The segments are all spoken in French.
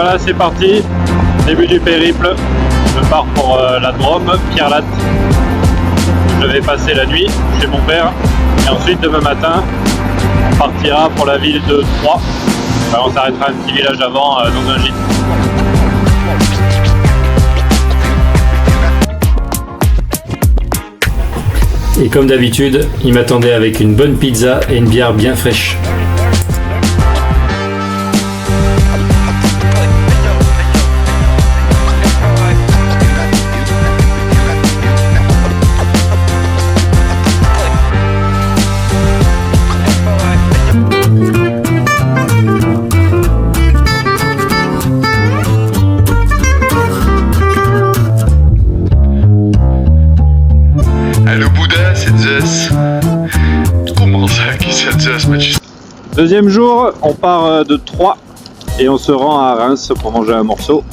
voilà, c'est parti. Début du périple. Je pars pour la Drôme, Pierrelatte. Je vais passer la nuit chez mon père. Et ensuite, demain matin, on partira pour la ville de Troyes. Enfin, on s'arrêtera un petit village avant dans un gîte. Et comme d'habitude, il m'attendait avec une bonne pizza et une bière bien fraîche. Deuxième jour, on part de Troyes et on se rend à Reims pour manger un morceau.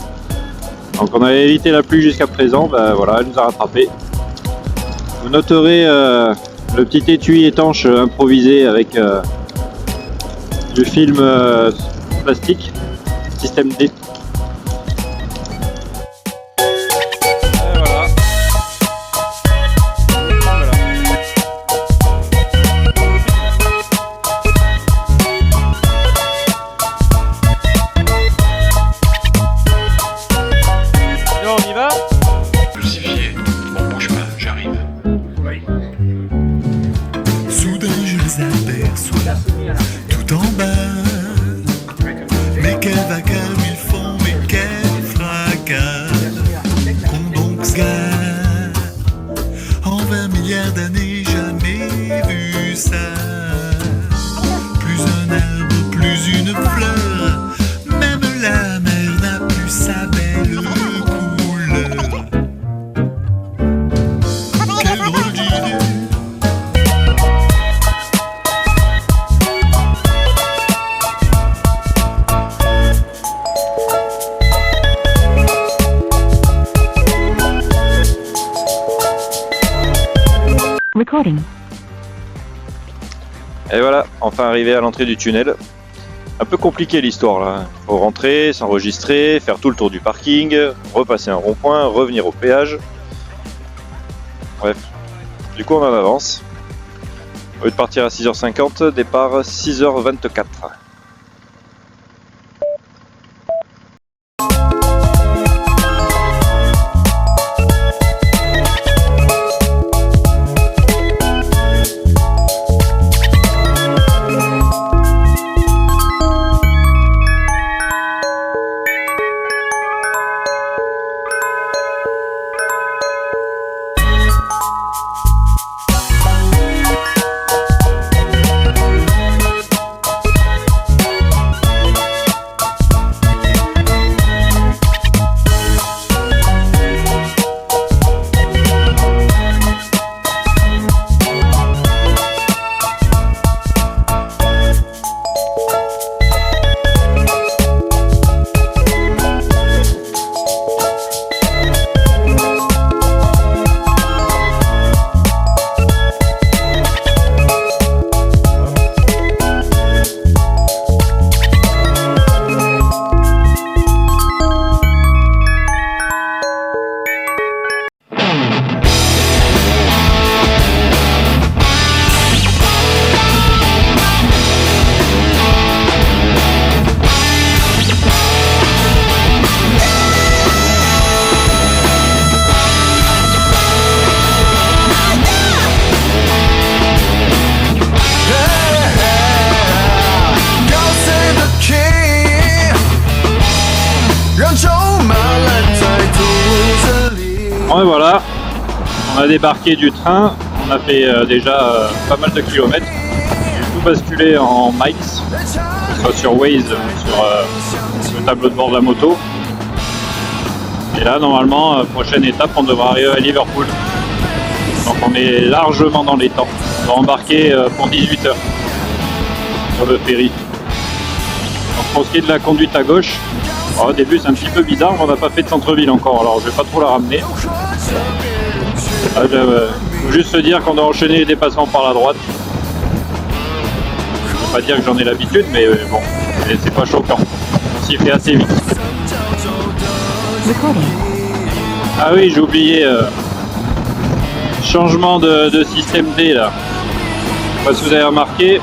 Donc on avait évité la pluie jusqu'à présent, ben voilà, elle nous a rattrapé. Vous noterez le petit étui étanche improvisé avec du film plastique, système D. Tout en bas, mais quel vacarme ils font, mais quel fracas, qu'on donc se gare, en 20 milliards d'années jamais vu ça, plus un arbre, plus une fleur, même la mer n'a plus sa belle couleur, quelle drôle d'idée. Recording. Et voilà, enfin arrivé à l'entrée du tunnel. Un peu compliqué l'histoire là. Faut rentrer, s'enregistrer, faire tout le tour du parking, repasser un rond-point, revenir au péage. Bref, du coup on en avance. Au lieu de partir à 6h50, départ 6h24. Bon et voilà, on a débarqué du train, on a fait déjà pas mal de kilomètres. J'ai tout basculé en miles, que ce soit sur Waze, sur le tableau de bord de la moto. Et là normalement, prochaine étape, on devra arriver à Liverpool. Donc on est largement dans les temps. On va embarquer pour 18 h sur le ferry. Donc pour ce qui est de la conduite à gauche, au début c'est un petit peu bizarre, on n'a pas fait de centre-ville encore, alors je vais pas trop la ramener. Il faut juste se dire qu'on doit enchaîner les dépassements par la droite. Je ne vais pas dire que j'en ai l'habitude, mais bon, c'est pas choquant. On s'y fait assez vite. Recording. Ah oui, j'ai oublié. Changement de système D là. Je sais pas si vous avez remarqué.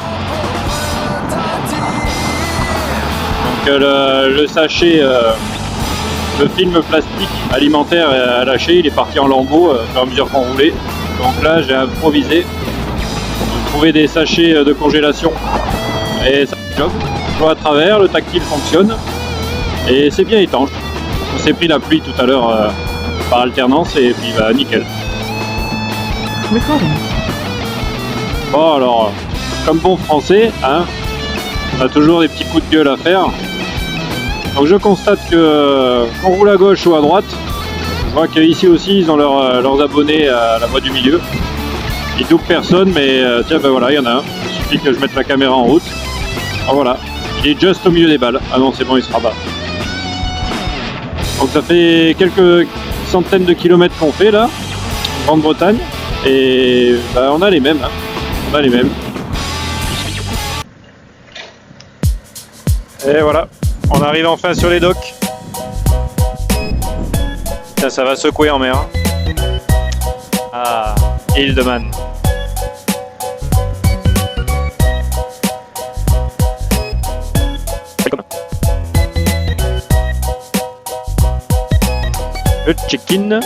Donc le sachet, le film plastique alimentaire à lâcher, il est parti en lambeaux au fur et à mesure qu'on roulait. Donc là j'ai improvisé. J'ai trouvé des sachets de congélation et ça fait le job. Je vois à travers, le tactile fonctionne et c'est bien étanche. On s'est pris la pluie tout à l'heure par alternance et puis bah nickel. Recording. Bon alors, comme bon français, hein, on a toujours des petits coups de gueule à faire. Donc je constate que qu'on roule à gauche ou à droite, je vois qu'ici aussi ils ont leurs abonnés à la voie du milieu. Ils doublent personne, mais tiens ben voilà, il y en a un. Il suffit que je mette la caméra en route. Ah voilà, il est juste au milieu des balles. Ah non c'est bon, il se rabat. Donc ça fait quelques centaines de kilomètres qu'on fait là, en Grande-Bretagne, et bah, on a les mêmes. Hein. On a les mêmes. Et voilà, on arrive enfin sur les docks. Putain, ça va secouer en mer. Ah, île de Man. Le check-in.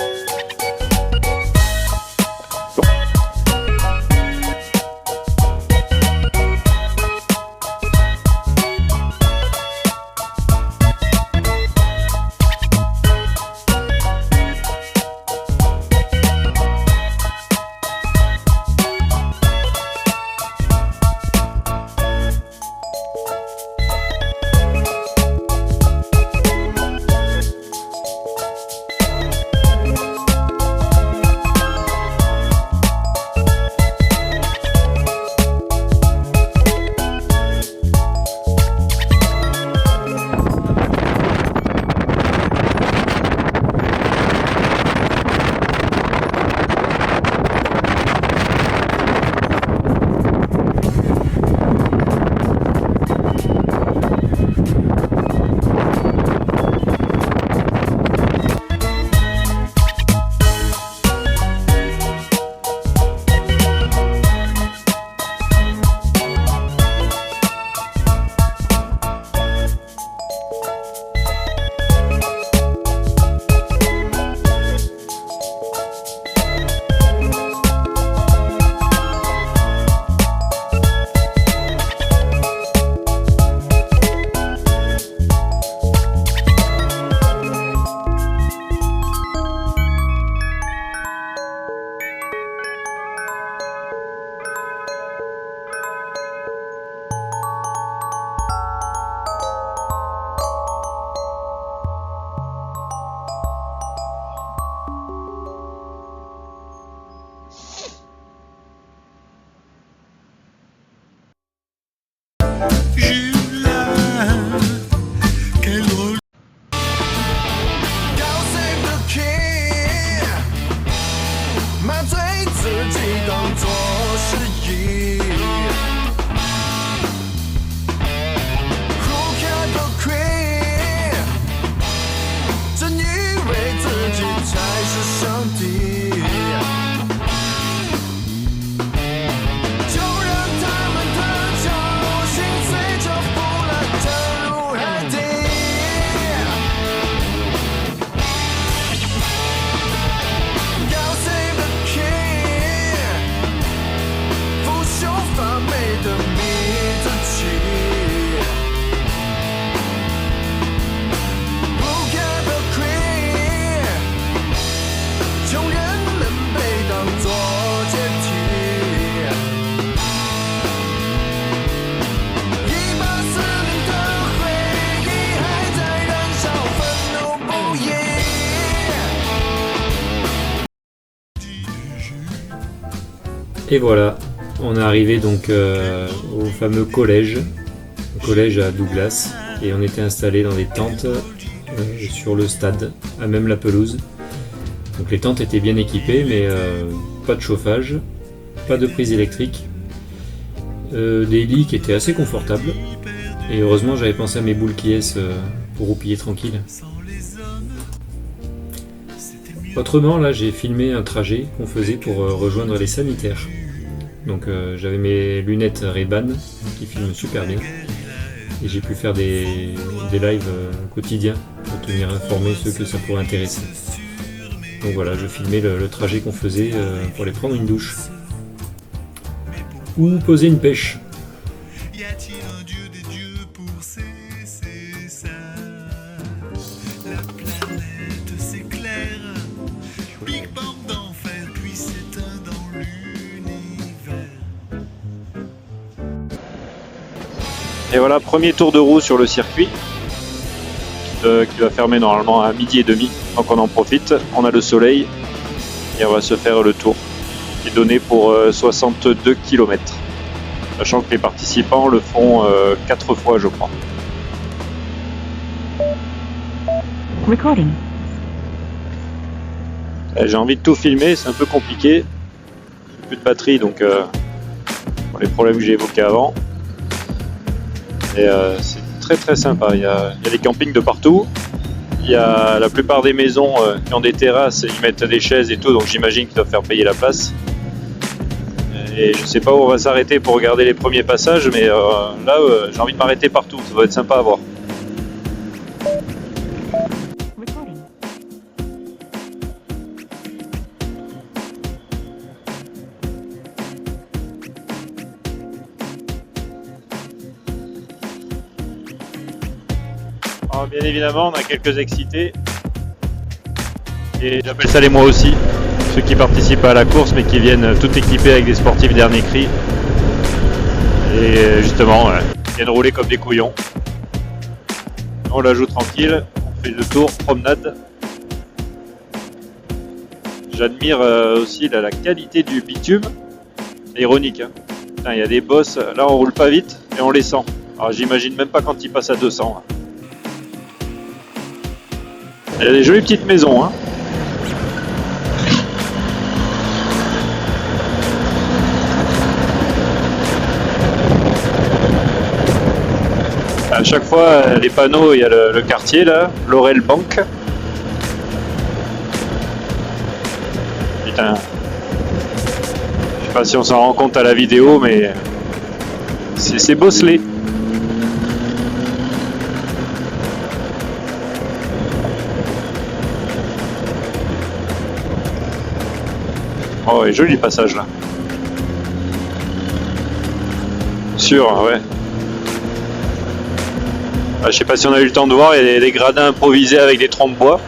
Et voilà, on est arrivé donc au fameux collège à Douglas, et on était installé dans des tentes sur le stade, à même la pelouse. Donc les tentes étaient bien équipées, mais pas de chauffage, pas de prise électrique, des lits qui étaient assez confortables, et heureusement j'avais pensé à mes boules qui pour roupiller tranquille. Autrement, là, j'ai filmé un trajet qu'on faisait pour rejoindre les sanitaires. Donc j'avais mes lunettes Ray-Ban qui filment super bien. Et j'ai pu faire des lives quotidiens pour tenir informés ceux que ça pourrait intéresser. Donc voilà, je filmais le trajet qu'on faisait pour aller prendre une douche. Ou poser une pêche. Y a-t-il un dieu des dieux pour cesser ça? La planète s'éclaire, Big Bang d'enfer, puis s'éteint dans l'univers. Et voilà, premier tour de roue sur le circuit qui va fermer normalement à 12h30. Donc on en profite, on a le soleil et on va se faire le tour qui est donné pour 62 km. Sachant que les participants le font 4 fois, je crois. Recording. J'ai envie de tout filmer, c'est un peu compliqué. J'ai plus de batterie, donc pour les problèmes que j'ai évoqués avant. Et c'est très très sympa. Il y a des campings de partout. Il y a la plupart des maisons qui ont des terrasses, ils mettent des chaises et tout, donc j'imagine qu'ils doivent faire payer la place. Et je sais pas où on va s'arrêter pour regarder les premiers passages, mais là j'ai envie de m'arrêter partout, ça va être sympa à voir. Recording. Alors, bien évidemment, on a quelques excités. Et j'appelle ça les moi aussi. Ceux qui participent à la course mais qui viennent tout équipés avec des sportifs dernier cri. Et justement, ils viennent rouler comme des couillons. On la joue tranquille, on fait le tour, promenade. J'admire aussi la qualité du bitume. C'est ironique. Hein. Putain, il y a des bosses, là on roule pas vite et on les sent. Alors j'imagine même pas quand ils passent à 200. Hein. Il y a des jolies petites maisons. Hein. À chaque fois, les panneaux, il y a le quartier là, Laurel Bank. Putain. Je sais pas si on s'en rend compte à la vidéo, mais c'est bosselé. Oh, et joli passage là. Sûr, ouais. Je sais pas si on a eu le temps de voir, il y a des gradins improvisés avec des troncs de bois.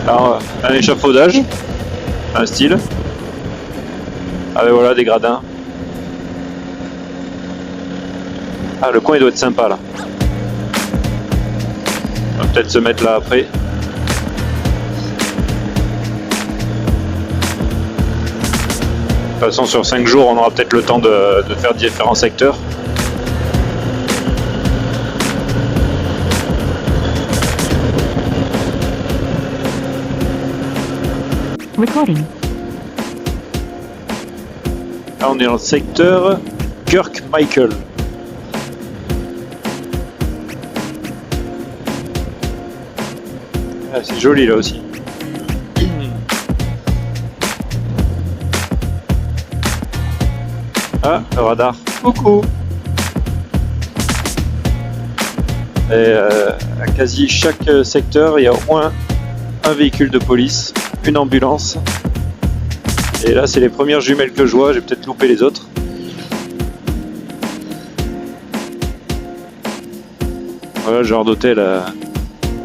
Alors, un échafaudage, un style. Ah ben voilà, des gradins. Ah, le coin il doit être sympa là. On va peut-être se mettre là après. De toute façon, sur 5 jours, on aura peut-être le temps de faire différents secteurs. Recording. Là, on est dans le secteur Kirk Michael. Ah, c'est joli là aussi. Ah, le radar. Coucou. Et à quasi chaque secteur, il y a au moins un véhicule de police, une ambulance. Et là, c'est les premières jumelles que je vois. J'ai peut-être loupé les autres. Voilà, genre d'hôtel à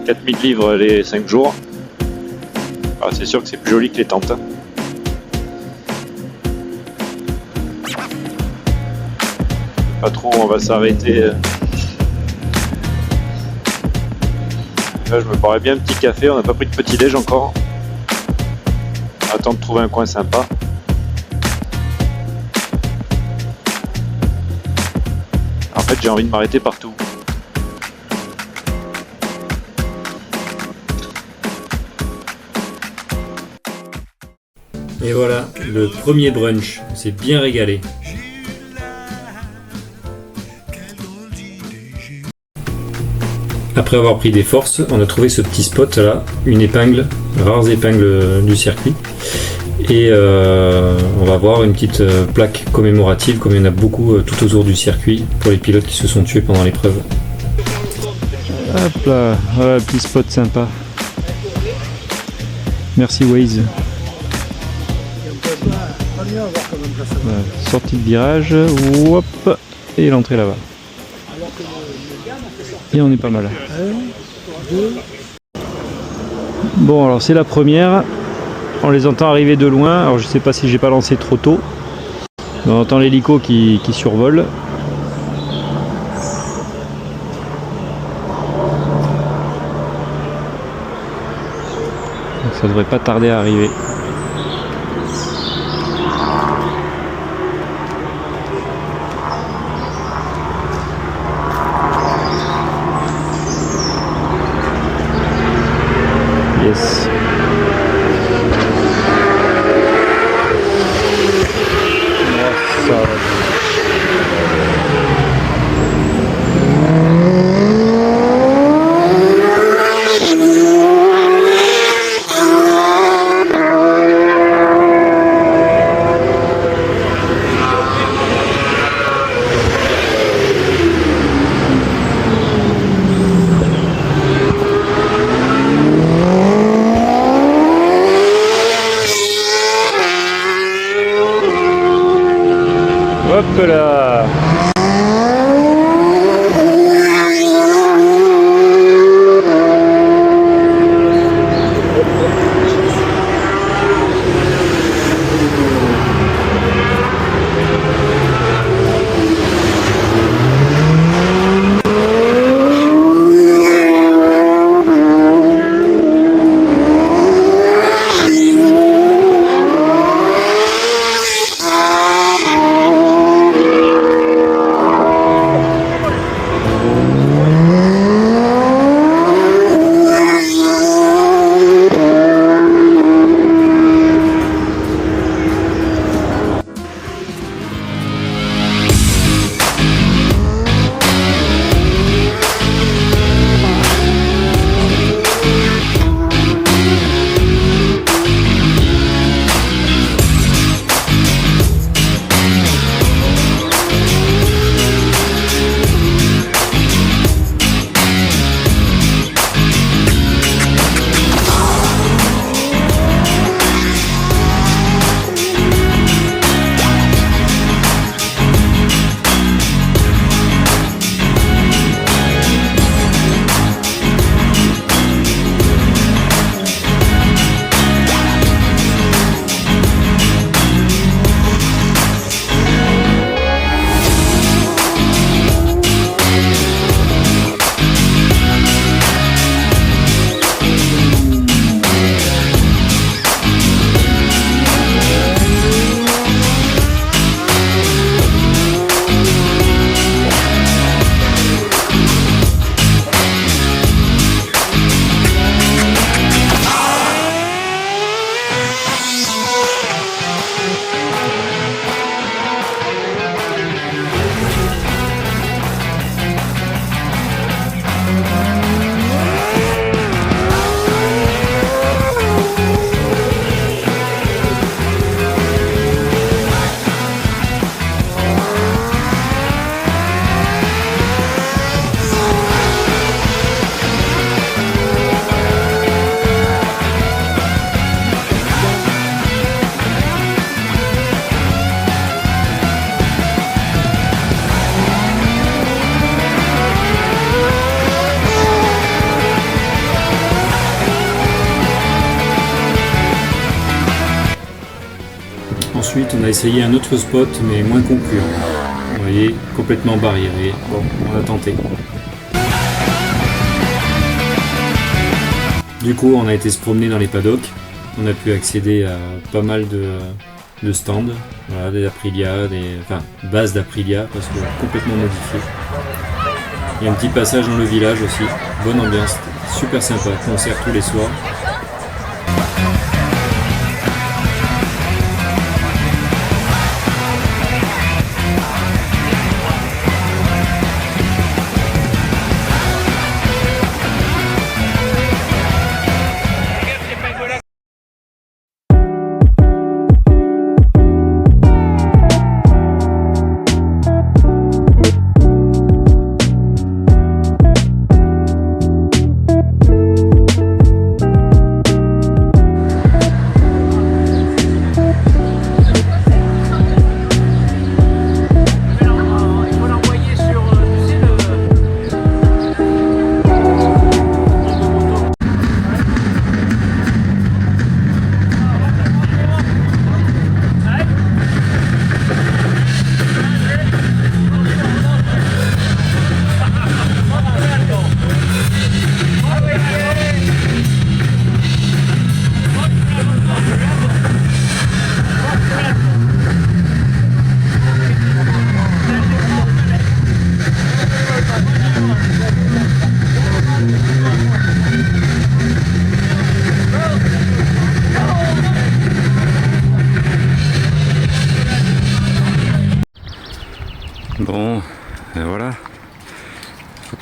4000 livres les 5 jours. Ah, c'est sûr que c'est plus joli que les tentes. Hein. Pas trop, on va s'arrêter. Là, je me boirais bien un petit café. On n'a pas pris de petit déj encore. On va attendre de trouver un coin sympa. En fait, j'ai envie de m'arrêter partout. Et voilà, le premier brunch. On s'est bien régalé. Quelle drôle d'idée, Après avoir pris des forces, on a trouvé ce petit spot là, une épingle, rares épingles du circuit. Et on va voir une petite plaque commémorative, comme il y en a beaucoup tout autour du circuit, pour les pilotes qui se sont tués pendant l'épreuve. Hop là, voilà, petit spot sympa. Merci Waze. Voilà, sortie de virage, hop, et l'entrée là-bas. Et on est pas mal. Bon, alors c'est la première. On les entend arriver de loin. Alors je sais pas si j'ai pas lancé trop tôt. Mais on entend l'hélico qui survole. Donc ça devrait pas tarder à arriver. Yes. Hop là. Ensuite, on a essayé un autre spot, mais moins concluant. Vous voyez, complètement barriéré. Bon, on a tenté. Du coup, on a été se promener dans les paddocks. On a pu accéder à pas mal de stands. Voilà, des Aprilia, bases d'Aprilia, parce que complètement modifiées. Il y a un petit passage dans le village aussi. Bonne ambiance, super sympa. Concert tous les soirs.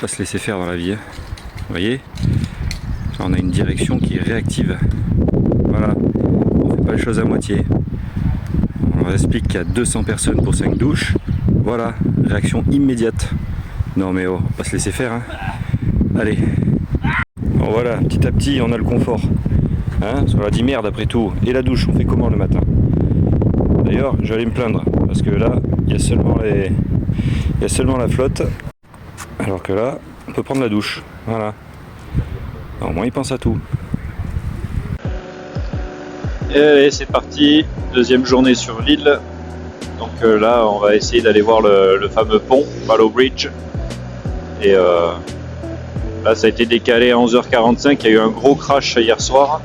pas se laisser faire dans la vie. Vous voyez, là, on a une direction qui est réactive. Voilà, on fait pas les choses à moitié. On leur explique qu'il y a 200 personnes pour 5 douches. Voilà, réaction immédiate. Non mais oh, on va pas se laisser faire. Hein. Allez. Bon voilà, petit à petit on a le confort. Hein, parce qu'on a dit merde après tout. Et la douche, on fait comment le matin? D'ailleurs, j'allais me plaindre. Parce que là, il y a seulement la flotte. Alors que là, on peut prendre la douche. Voilà. Au moins il pense à tout. Et allez, c'est parti. Deuxième journée sur l'île. Donc là, on va essayer d'aller voir le fameux pont, Ballow Bridge. Et là, ça a été décalé à 11h45. Il y a eu un gros crash hier soir.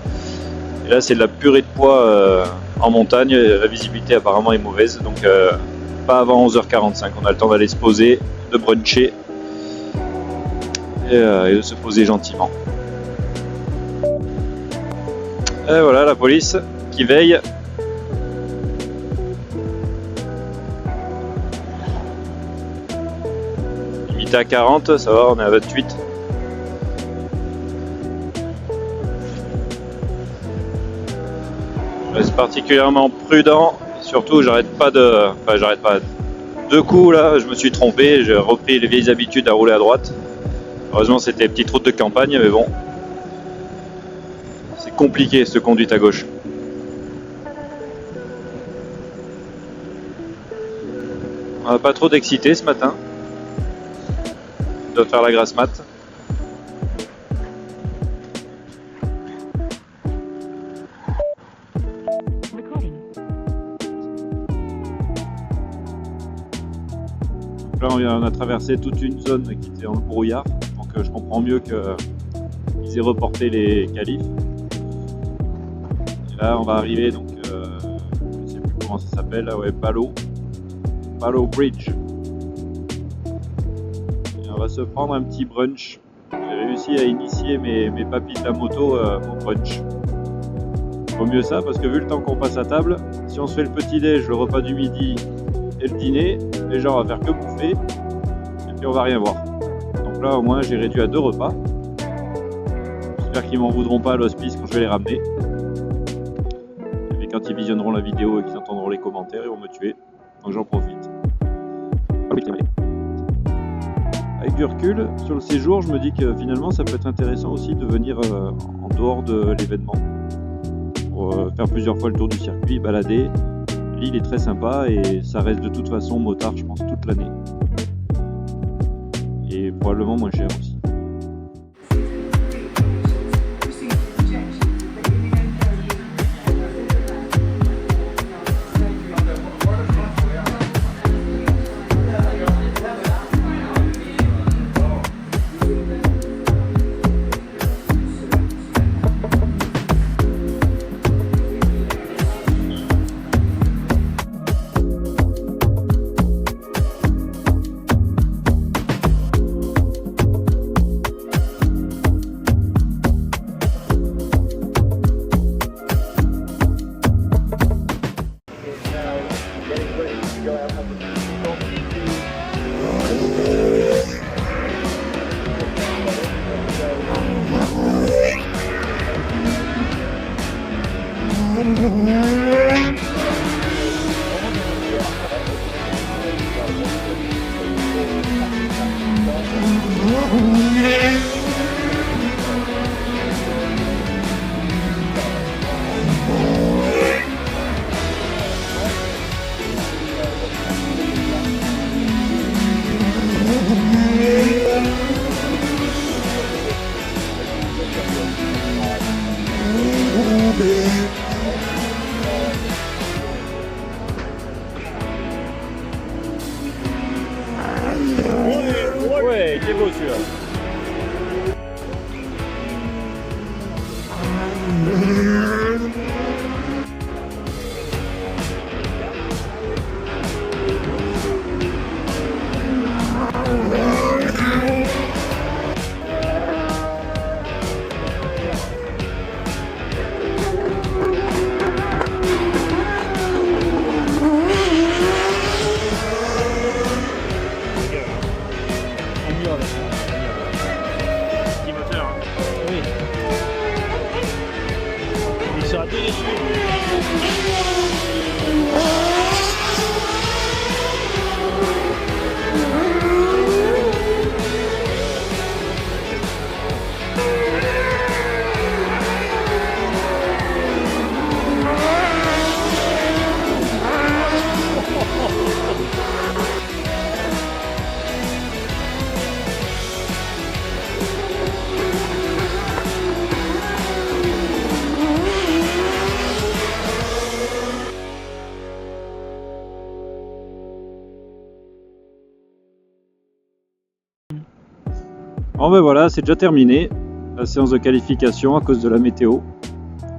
Et là, c'est de la purée de poids en montagne. La visibilité apparemment est mauvaise. Donc pas avant 11h45. On a le temps d'aller se poser, de bruncher et de se poser gentiment. Et voilà la police qui veille. Limité à 40, ça va, on est à 28. Je reste particulièrement prudent. Surtout, j'arrête pas. Deux coups là, je me suis trompé. J'ai repris les vieilles habitudes à rouler à droite. Heureusement, c'était une petite route de campagne, mais bon. C'est compliqué ce conduite à gauche. On n'a pas trop d'excité ce matin. On doit faire la grasse mat. Recording. Là, on a traversé toute une zone qui était en brouillard. Donc je comprends mieux qu'ils aient reporté les qualifs. Et là, on va arriver, donc, je ne sais plus comment ça s'appelle, là, ouais, Ballow Bridge. Et on va se prendre un petit brunch. J'ai réussi à initier mes papis de la moto au brunch. Vaut mieux ça, parce que vu le temps qu'on passe à table, si on se fait le petit-déj, le repas du midi et le dîner, les gens vont faire que bouffer, et puis on va rien voir. Donc là, au moins, j'ai réduit à 2 repas. J'espère qu'ils m'en voudront pas à l'hospice quand je vais les ramener. Et puis quand ils visionneront la vidéo et qu'ils entendront les commentaires, ils vont me tuer. Donc j'en profite. Avec du recul, sur le séjour, je me dis que finalement, ça peut être intéressant aussi de venir en dehors de l'événement. Pour faire plusieurs fois le tour du circuit, balader. L'île est très sympa et ça reste de toute façon motard, je pense, toute l'année. Et probablement moins cher aussi. Ouais, il est beau celui-là. Bon ben voilà, c'est déjà terminé, la séance de qualification à cause de la météo.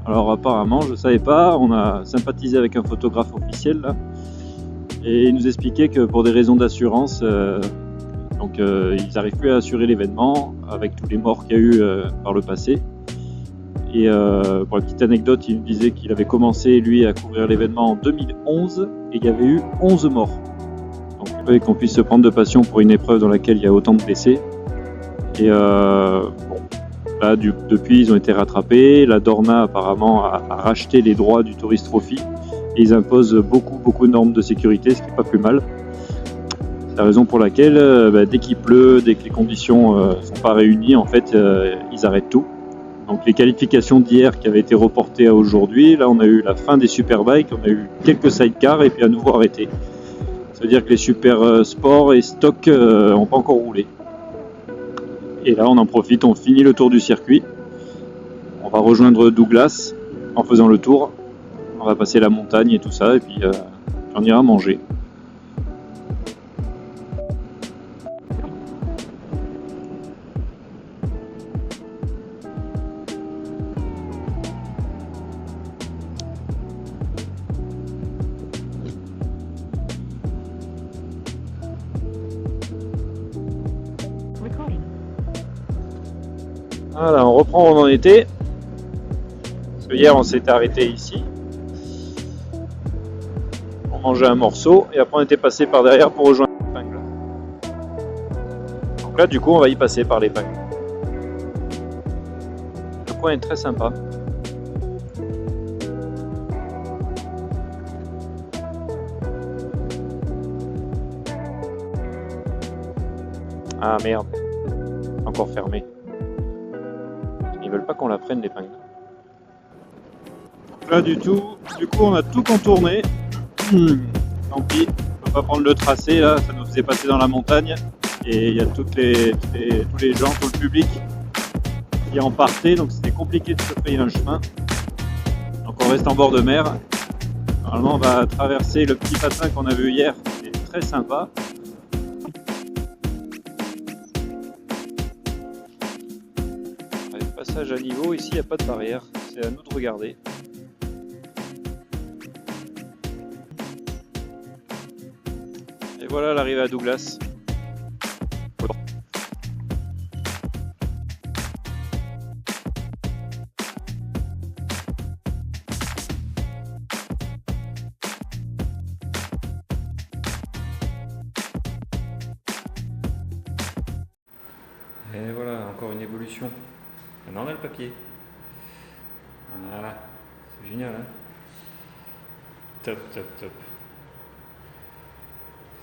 Alors apparemment, je savais pas, on a sympathisé avec un photographe officiel là, et il nous expliquait que pour des raisons d'assurance, ils n'arrivent plus à assurer l'événement avec tous les morts qu'il y a eu par le passé. Et pour la petite anecdote, il nous disait qu'il avait commencé lui à couvrir l'événement en 2011 et il y avait eu 11 morts. Donc il fallait qu'on puisse se prendre de passion pour une épreuve dans laquelle il y a autant de blessés. Et là, depuis, ils ont été rattrapés. La Dorna, apparemment, a racheté les droits du Tourist Trophy. Et ils imposent beaucoup de normes de sécurité, ce qui n'est pas plus mal. C'est la raison pour laquelle, dès qu'il pleut, dès que les conditions ne sont pas réunies, en fait, ils arrêtent tout. Donc les qualifications d'hier qui avaient été reportées à aujourd'hui, là, on a eu la fin des superbikes, on a eu quelques sidecars et puis à nouveau arrêté. Ça veut dire que les super sports et stocks n'ont pas encore roulé. Et là, on en profite, on finit le tour du circuit. On va rejoindre Douglas en faisant le tour. On va passer la montagne et tout ça, et puis on ira manger. Recording. Voilà, on reprend où on en était. Parce que hier, on s'était arrêté ici. On mangeait un morceau et après on était passé par derrière pour rejoindre l'épingle. Donc là, du coup, on va y passer par l'épingle. Le coin est très sympa. Ah merde, encore fermé. Ils veulent pas qu'on la prenne l'épingle. Là du coup on a tout contourné. Tant pis, on peut pas prendre le tracé là, ça nous faisait passer dans la montagne. Et il y a tous les gens, tout le public qui en partaient, donc c'était compliqué de se frayer un chemin. Donc on reste en bord de mer. Normalement on va traverser le petit patin qu'on a vu hier, c'est très sympa. Passage à niveau, ici il n'y a pas de barrière, c'est à nous de regarder. Et voilà l'arrivée à Douglas. Et voilà, encore une évolution. Maintenant on a le papier. Voilà, c'est génial, hein. Top.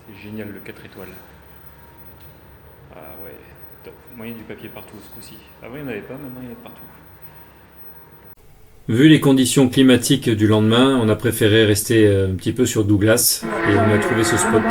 C'est génial le 4 étoiles. Ah ouais, top. Moyen du papier partout ce coup-ci. Avant il n'y en avait pas, maintenant il y en a partout. Vu les conditions climatiques du lendemain, on a préféré rester un petit peu sur Douglas et on a trouvé ce spot.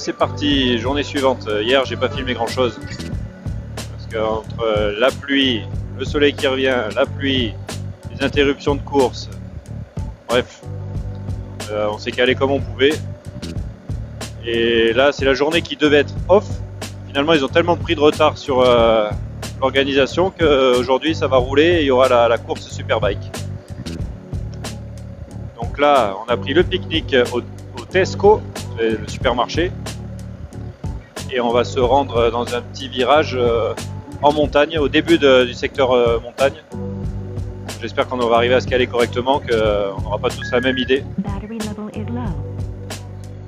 c'est parti, journée suivante. Hier, j'ai pas filmé grand chose. Parce qu'entre la pluie, le soleil qui revient, la pluie, les interruptions de course, bref, on s'est calé comme on pouvait. Et là, c'est la journée qui devait être off. Finalement, ils ont tellement pris de retard sur l'organisation qu'aujourd'hui, ça va rouler et il y aura la course Superbike. Donc là, on a pris le pique-nique au Tesco, le supermarché, et on va se rendre dans un petit virage en montagne, au début du secteur montagne. J'espère qu'on va arriver à se caler correctement, qu'on n'aura pas tous la même idée. Battery level is low.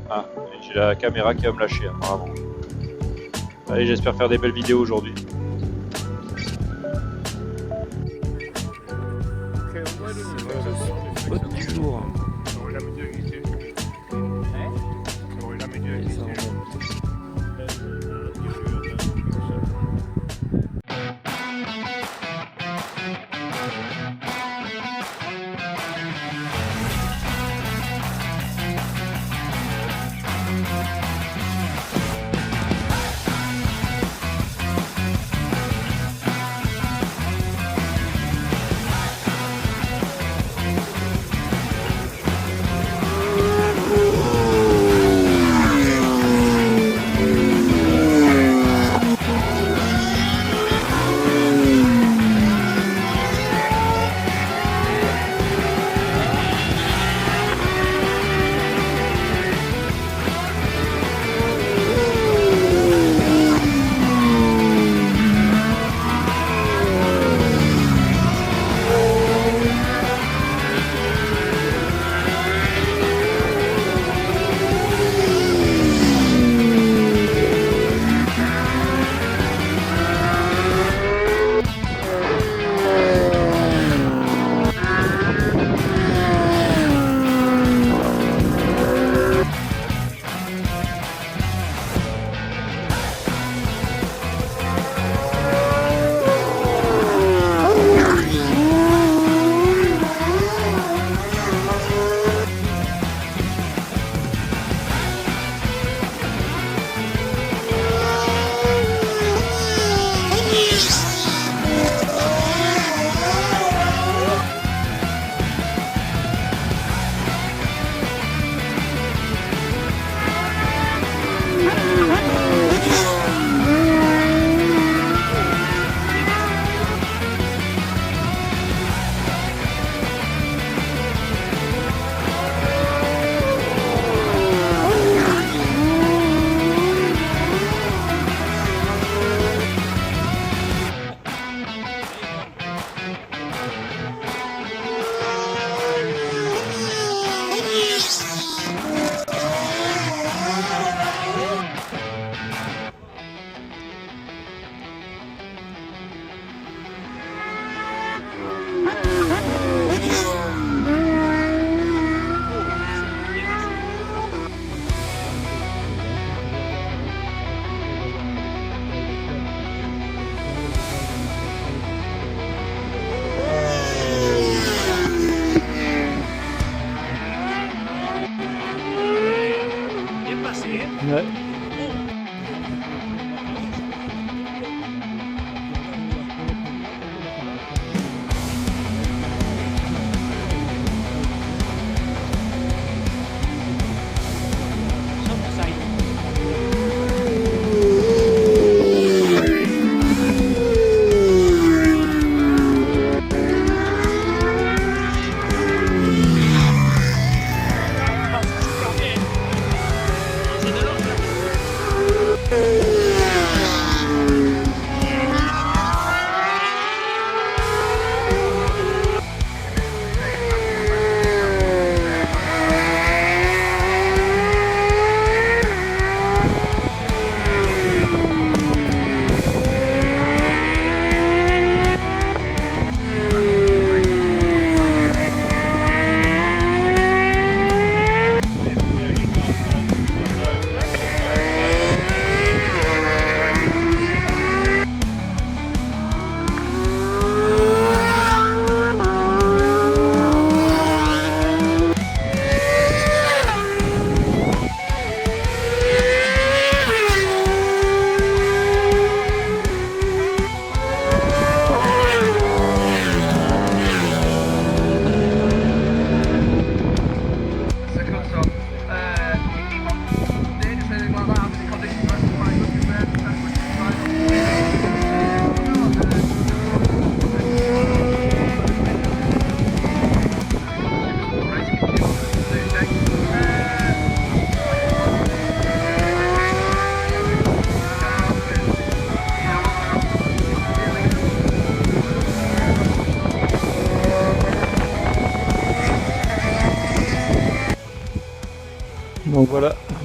Ah, et j'ai la caméra qui va me lâcher apparemment. Allez, j'espère faire des belles vidéos aujourd'hui. Spot du jour.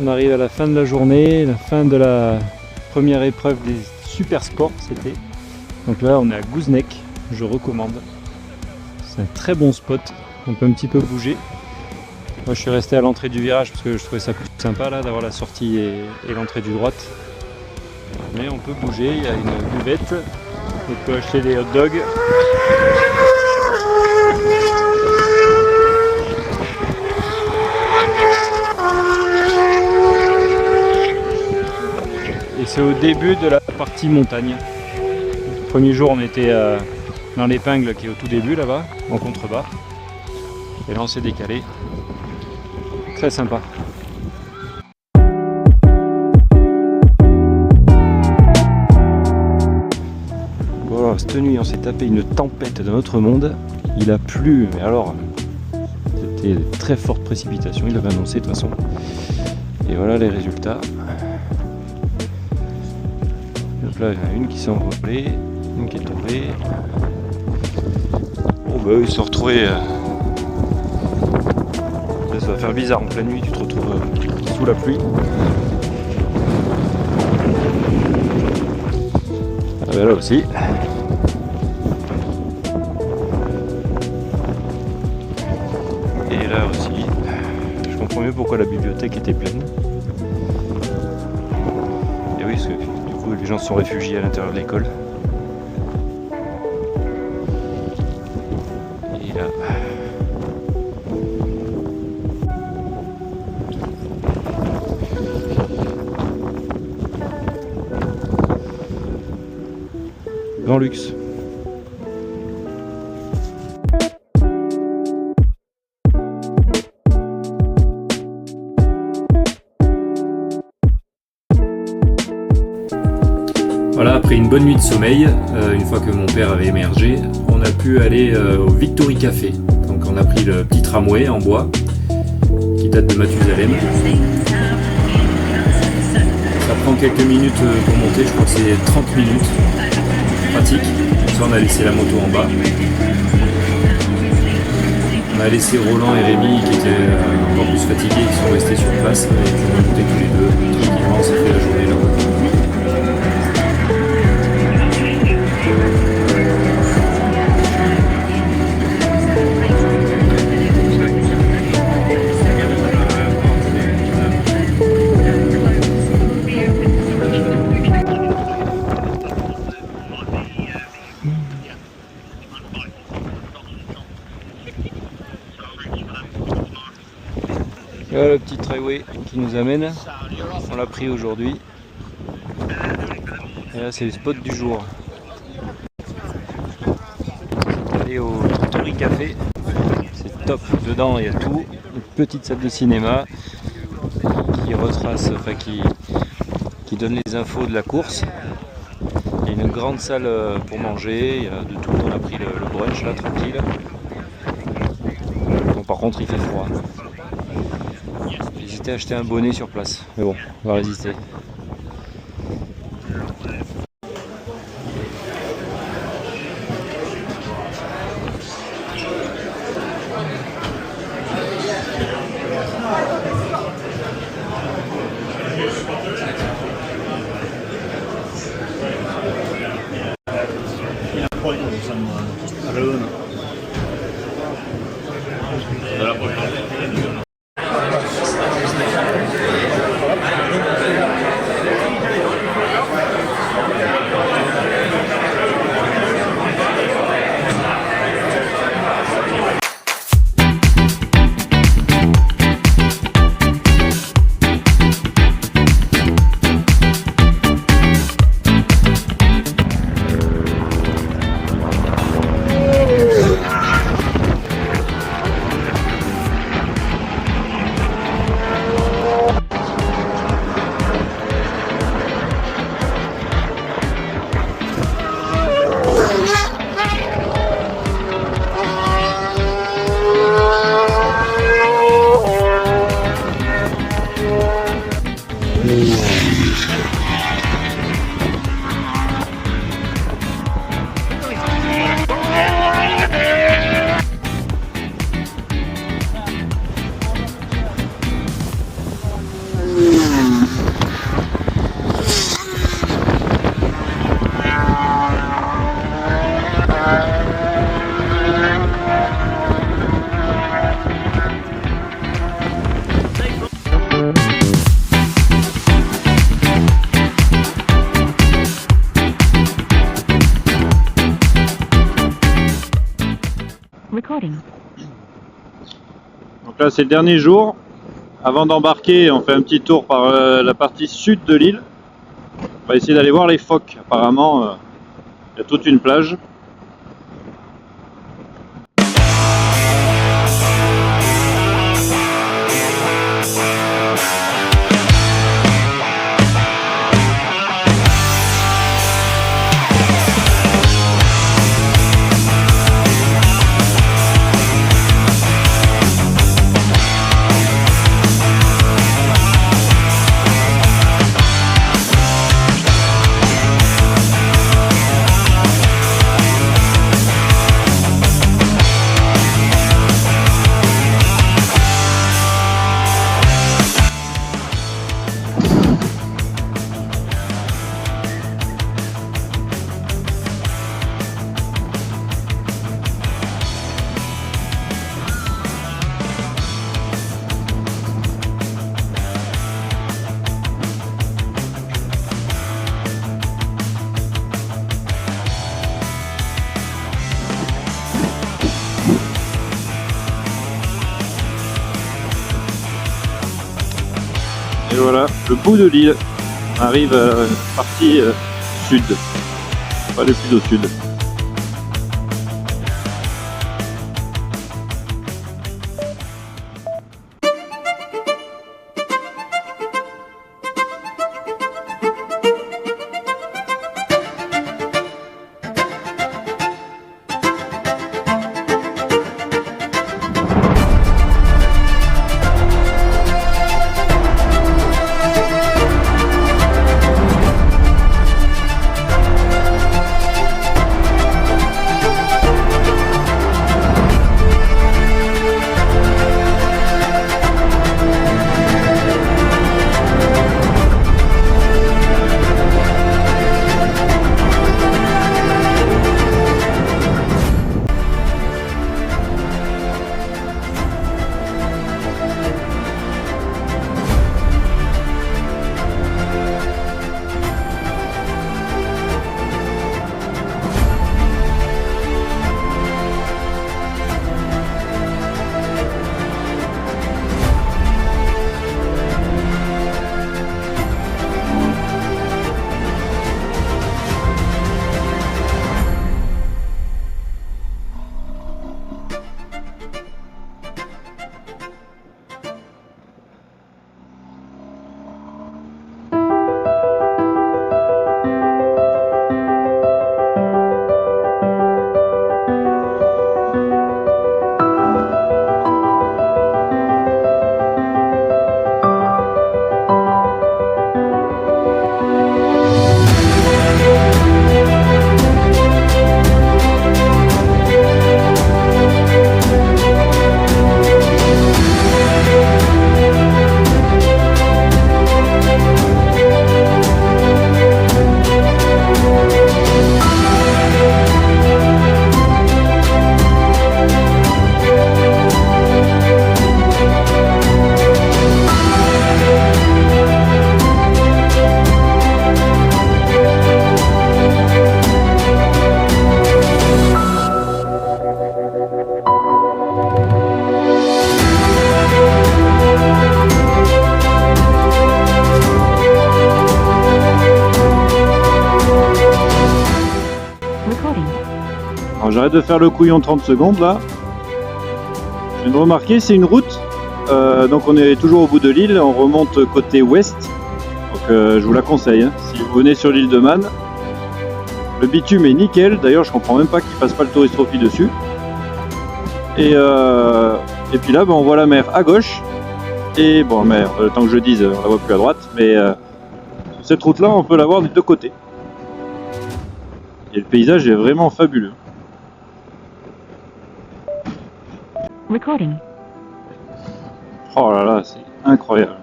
arrive à la fin de la journée, la fin de la première épreuve des super sports, c'était. Donc là, on est à Gouzeneck, je recommande. C'est un très bon spot, on peut un petit peu bouger. Moi, je suis resté à l'entrée du virage parce que je trouvais ça plus sympa là d'avoir la sortie et l'entrée du droite. Mais on peut bouger, il y a une buvette, on peut acheter des hot dogs. Et c'est au début de la partie montagne. Le premier jour on était dans l'épingle qui est au tout début là-bas, en contrebas. Et là on s'est décalé. Très sympa. Bon alors cette nuit on s'est tapé une tempête d'un autre monde. Il a plu, mais alors c'était de très fortes précipitations, il l'avait annoncé de toute façon. Et voilà les résultats. Donc là il y en a une qui s'est envolée, une qui est tombée. Oh bah ils se sont retrouvés. Là, ça va faire bizarre en pleine nuit, tu te retrouves sous la pluie. Ah bah là aussi. Et là aussi. Je comprends mieux pourquoi la bibliothèque était pleine. Et oui, parce que du coup les gens se sont réfugiés à l'intérieur de l'école. Et là. Grand luxe. Voilà, après une bonne nuit de sommeil, une fois que mon père avait émergé, on a pu aller au Victory Café. Donc on a pris le petit tramway en bois qui date de Mathusalem. Ça prend quelques minutes pour monter, je crois que c'est 30 minutes. Pratique. Ça, on a laissé la moto en bas. On a laissé Roland et Rémi qui étaient encore plus fatigués, qui sont restés sur place et qui ont monté tous les deux. Tranquillement, ça fait la journée là. Voilà le petit trailway qui nous amène, on l'a pris aujourd'hui. Et là c'est le spot du jour. Aller au Victory Café, c'est top, dedans il y a tout, une petite salle de cinéma qui retrace, enfin qui donne les infos de la course. Il y a une grande salle pour manger, il y a de tout, on a pris le brunch là tranquille. Bon, par contre il fait froid. J'hésitais à acheter un bonnet sur place, mais bon, on va résister. Recording. Donc là c'est le dernier jour. Avant d'embarquer, on fait un petit tour par la partie sud de l'île. On va essayer d'aller voir les phoques. Apparemment, il y a toute une plage. Et voilà, le bout de l'île. On arrive à la partie sud, pas le plus au sud. Alors j'arrête de faire le couillon 30 secondes là. Je viens de remarquer, c'est une route. Donc on est toujours au bout de l'île, on remonte côté ouest. Donc je vous la conseille, hein. Si vous venez sur l'île de Man. Le bitume est nickel, d'ailleurs je comprends même pas qu'il passe pas le Tourist Trophy dessus. Et puis là on voit la mer à gauche. Et bon, mer, le temps que je dise, on la voit plus à droite, mais cette route là on peut la voir des deux côtés. Et le paysage est vraiment fabuleux. Recording. Oh là là, c'est incroyable.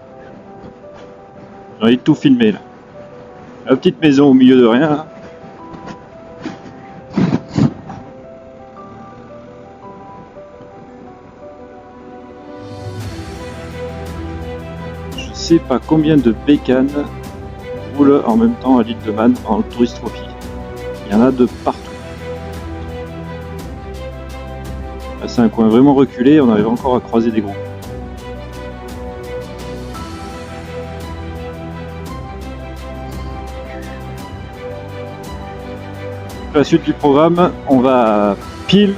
J'ai envie de tout filmer là. La petite maison au milieu de rien là. Je sais pas combien de bécanes roulent en même temps à l'île de Man en Tourist Trophy. Il y en a de partout. c'est un coin vraiment reculé, on arrive encore à croiser des groupes. La suite du programme, on va à Peel,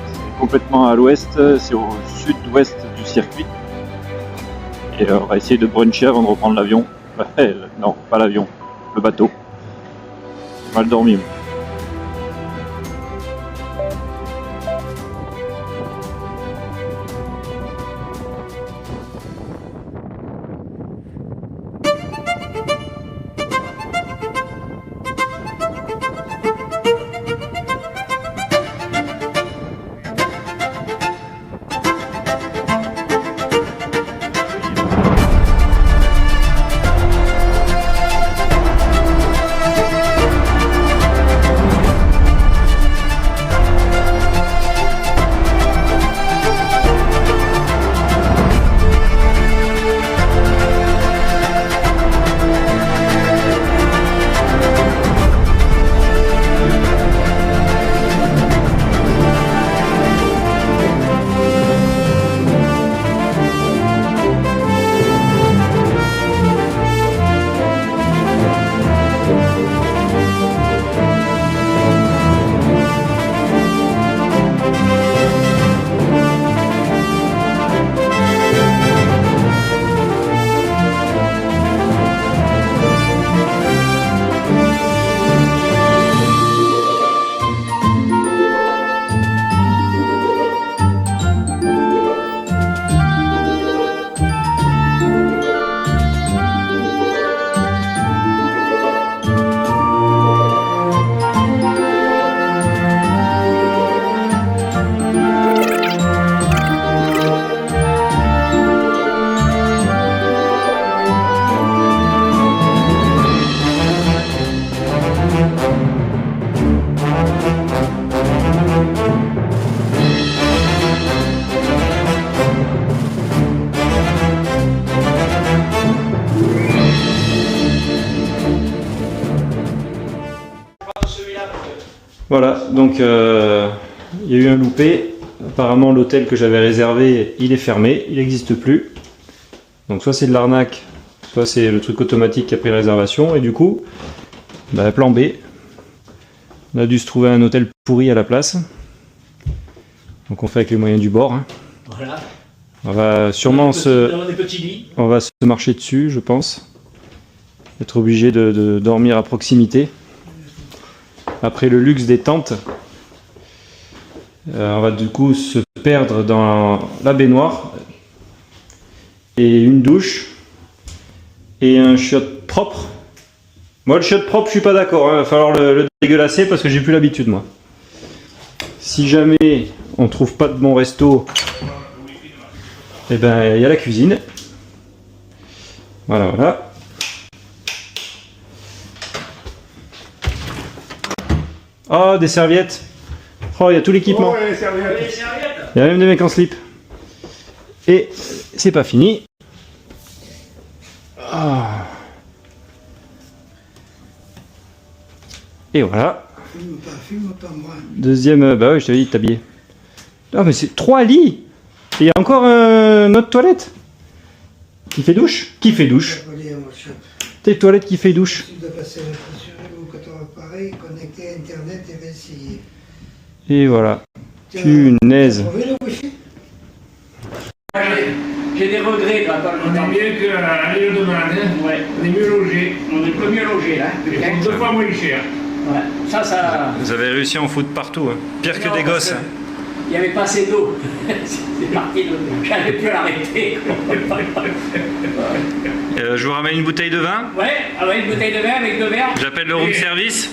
c'est complètement à l'ouest, c'est au sud-ouest du circuit. Et on va essayer de bruncher avant de reprendre l'avion. Non, pas l'avion, le bateau. J'ai mal dormi. Voilà, donc il y a eu un loupé. Apparemment l'hôtel que j'avais réservé, il est fermé, il n'existe plus. Donc soit c'est de l'arnaque, soit c'est le truc automatique qui a pris la réservation. Et du coup, bah, plan B, on a dû se trouver un hôtel pourri à la place. Donc on fait avec les moyens du bord. Hein. Voilà. On va sûrement des petits lits. on va se marcher dessus, je pense. Être obligé de dormir à proximité. Après le luxe des tentes, on va du coup se perdre dans la baignoire et une douche et un chiotte propre. Moi le chiotte propre je suis pas d'accord, il va falloir le dégueulasser parce que j'ai plus l'habitude moi. Si jamais on trouve pas de bon resto, et ben il y a la cuisine. Voilà voilà. Oh, des serviettes. Oh, il y a tout l'équipement. Oh, les serviettes. Il y a même des mecs en slip. Et c'est pas fini. Ah. Et voilà. Filme pas moi. Deuxième. Bah oui, je t'avais dit de t'habiller. Ah, mais c'est 3 lits. Et il y a encore notre toilette. Qui fait douche? Qui fait douche? Tes toilettes qui fait douche. Connecté à internet et réessayer. Et voilà. Punaise. J'ai des regrets quand on est mieux qu'aller le demain. Ouais. On est mieux logé. On est pas mieux logé là. 2 fois moins cher. Ouais. Ça. Vous avez réussi à en foutre partout, hein. Pire que des gosses. Il n'y avait pas assez d'eau. C'est parti, j'avais pu l'arrêter. Je vous ramène une bouteille de vin. Ouais, une bouteille de vin avec 2 verres. J'appelle le room service.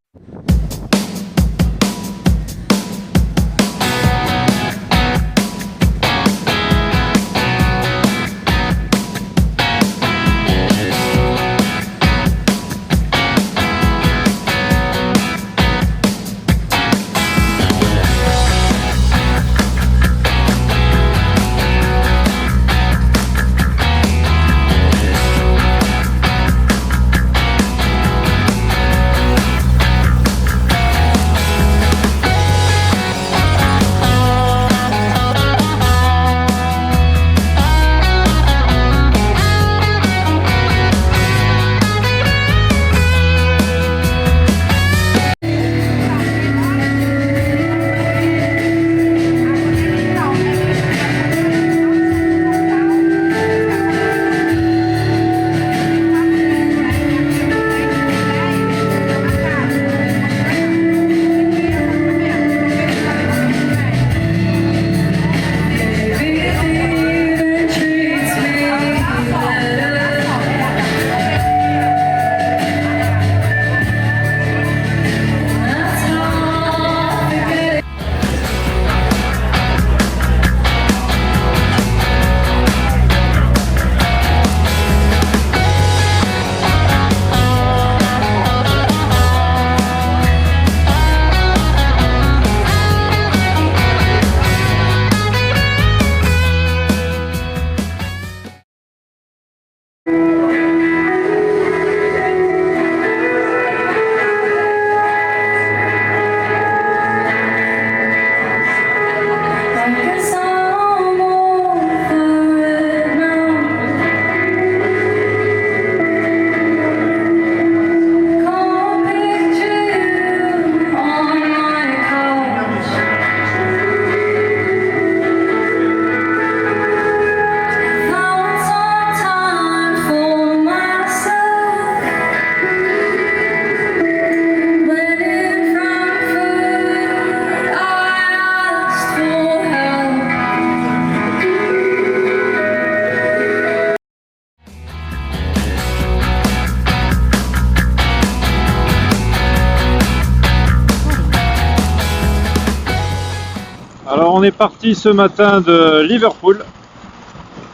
on est parti ce matin de Liverpool.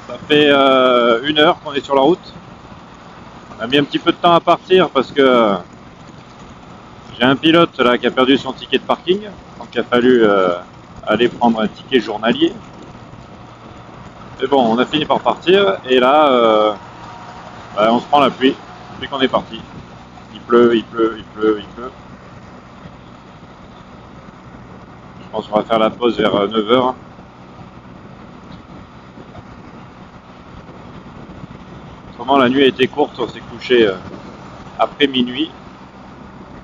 Ça fait 1 heure qu'on est sur la route. On a mis un petit peu de temps à partir parce que j'ai un pilote là qui a perdu son ticket de parking. Donc il a fallu aller prendre un ticket journalier. Mais bon, on a fini par partir et là on se prend la pluie dès qu'on est parti. Il pleut, il pleut, il pleut, il pleut. Je pense qu'on va faire la pause vers 9h. Autrement, la nuit a été courte, on s'est couché après minuit.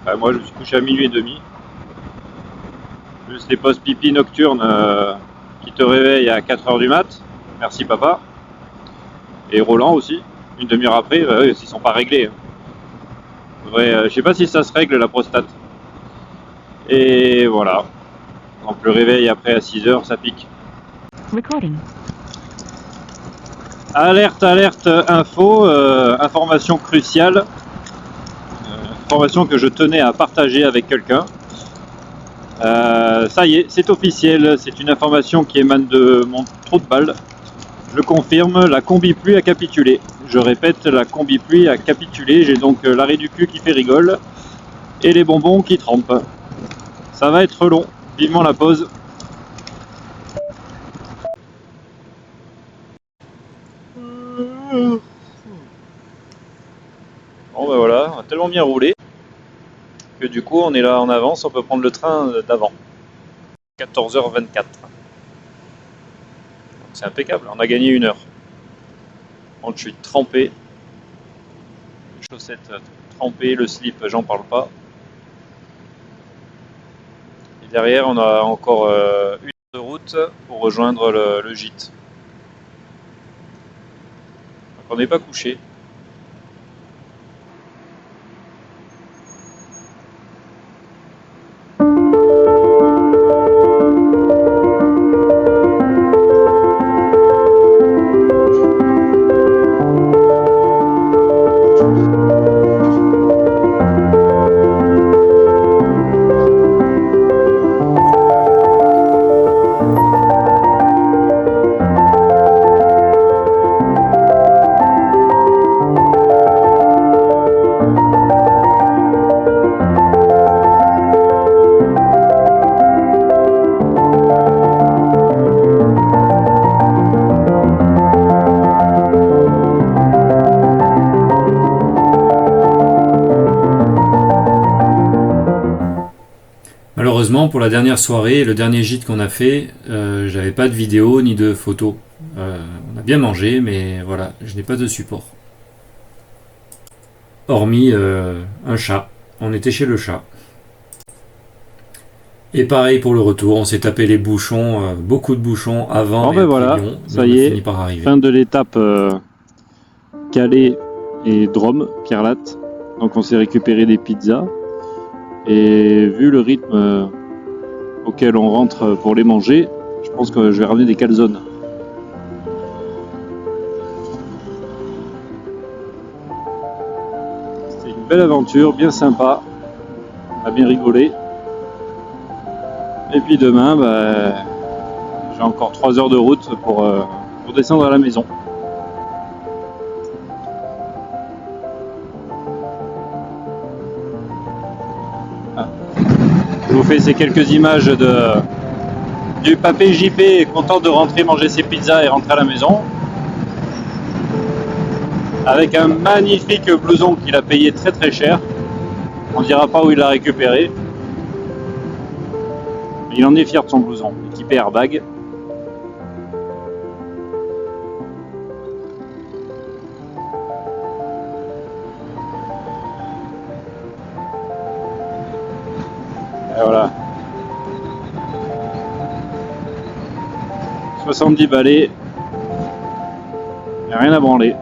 Enfin, moi, je me suis couché à minuit et demi. Plus les pauses pipi nocturnes qui te réveillent à 4h du mat. Merci papa. Et Roland aussi, une demi-heure après, ils sont pas réglés. Je sais pas si ça se règle la prostate. Et voilà. Donc le réveil après à 6h, ça pique. Recording. Alerte, alerte, info, information cruciale. Information que je tenais à partager avec quelqu'un. Ça y est, c'est officiel. C'est une information qui émane de mon trou de balle. Je confirme, la combi pluie a capitulé. Je répète, la combi pluie a capitulé. J'ai donc l'arrêt du cul qui fait rigole et les bonbons qui trempent. Ça va être long. Vivement la pause. Bon ben voilà, on a tellement bien roulé que du coup on est là en avance, on peut prendre le train d'avant. 14h24. C'est impeccable, on a gagné 1 heure. Bon, je suis trempé. Les chaussettes trempées, le slip, j'en parle pas. Et derrière, on a encore 1 heure de route pour rejoindre le gîte. Donc on n'est pas couché. Malheureusement, pour la dernière soirée, le dernier gîte qu'on a fait, j'avais pas de vidéo ni de photos. On a bien mangé, mais voilà, je n'ai pas de support. Hormis un chat. On était chez le chat. Et pareil pour le retour, on s'est tapé les bouchons, beaucoup de bouchons avant et après voilà, Lyon, ça mais y on a est, fini par arriver. fin de l'étape Calais et Drôme, Pierre-Latte. Donc on s'est récupéré des pizzas. Et vu le rythme auquel on rentre pour les manger, je pense que je vais ramener des calzones. C'était une belle aventure, bien sympa. On a bien rigolé. Et puis demain, j'ai encore 3 heures de route pour descendre à la maison. Je vous fais ces quelques images du papé JP content de rentrer manger ses pizzas et rentrer à la maison. Avec un magnifique blouson qu'il a payé très très cher. On ne dira pas où il l'a récupéré. Mais il en est fier de son blouson, équipé airbag. Et voilà. 70 balais. Il n'y a rien à branler.